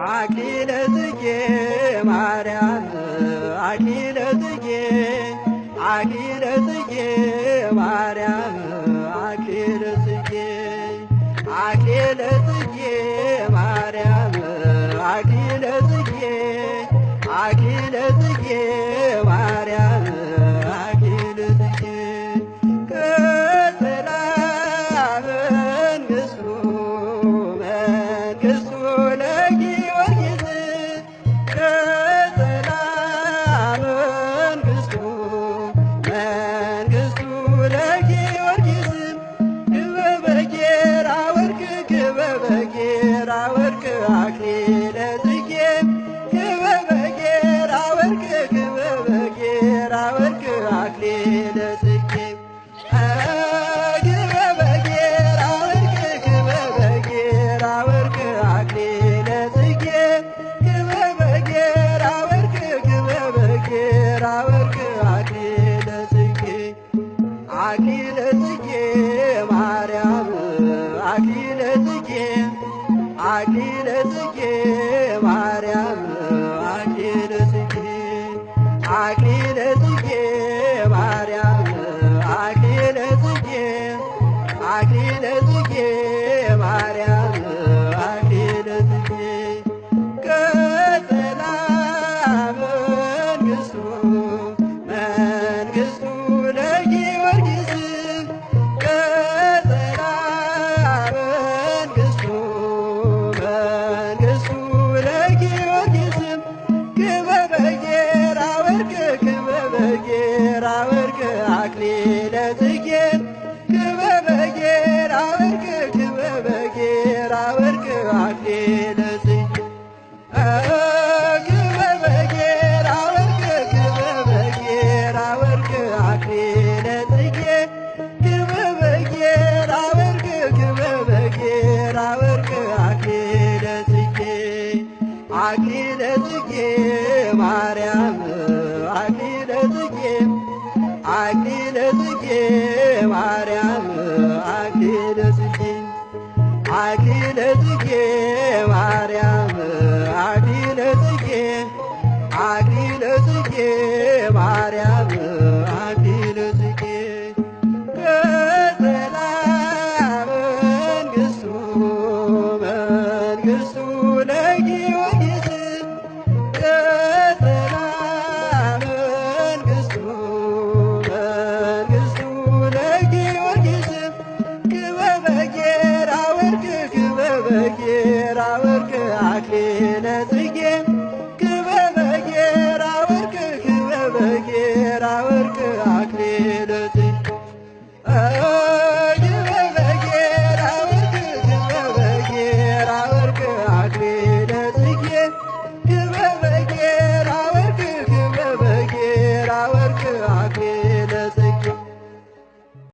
አክሊለ ጽጌ ማርያም አክሊለ ጽጌ አክሊለ ጽጌ ማርያም አክሊለ ጽጌ አክሊለ ጽጌ ማርያም አክሊለ ጽጌ አክሊለ ጽጌ ማርያም አክሊለ ጽጌ ቀጸላ መንግሥቱ መንግሥቱ ለጊዮርጊስ ቀጸላ መንግሥቱ መንግሥቱ ለጊዮርጊስ ክበበ ጌራ ወርቅ ክበበ ጌራ ወርቅ አክሊለ ጽጌ ክበበ ጌራ ወርቅ ክበበ ጌራ ወርቅ አክሊለ ጽጌ ክበበ ጌራ ወርቅ ክበበ ጌራ ወርቅ አክሊለ ጽጌ ክበበ ጌራ ወርቅ ክበበ ጌራ ወርቅ አክሊለ ጽጌ አክሊለ ጽጌ ማርያም አክሊለ ጽጌ አክሊለ ጽጌ ማርያም አክሊለ ጽጌ አክሊለ ጽጌ ማርያም አክሊለ ጽጌ አክሊለ ጽጌ ማርያም አክሊለ ጽጌ ቀጸላ መንግሥቱ መንግሥቱ ለጊዮርጊስ ቀጸላ መንግሥቱ መንግሥቱ ለጊዮርጊስ ክበበ ጌራ ወርቅ ክበበ ጌራ ወርቅ አክሊለ ጽጌ ክበበ ጌራ ወርቅ ክበበ ጌራ ወርቅ አክሊለ ጽጌ ክበበ ጌራ ወርቅ ክበበ ጌራ ወርቅ አክሊለ ጽጌ ክበበ ጌራ ወርቅ ክበበ ጌራ ወርቅ አክሊለ ጽጌ አክሊለ ጽጌ ማርያም አክሊለ ጽጌ አክሊለ ጽጌ ማርያም አክሊለ ጽጌ አክሊለ ጽጌ ማርያም አክሊለ ጽጌ አክሊለ ጽጌ ማርያም አክሊለ ጽጌ ቀጸላ መንግሥቱ መንግሥቱ ለጊዮርጊስ ቀጸላ መንግሥቱ መንግሥቱ ለጊዮርጊስ ክበበ ጌራ ወርቅ ክበበ ጌራ ወርቅ አክሊለ ጽጌ ክበበ ጌራ ወርቅ ክበበ ጌራ ወርቅ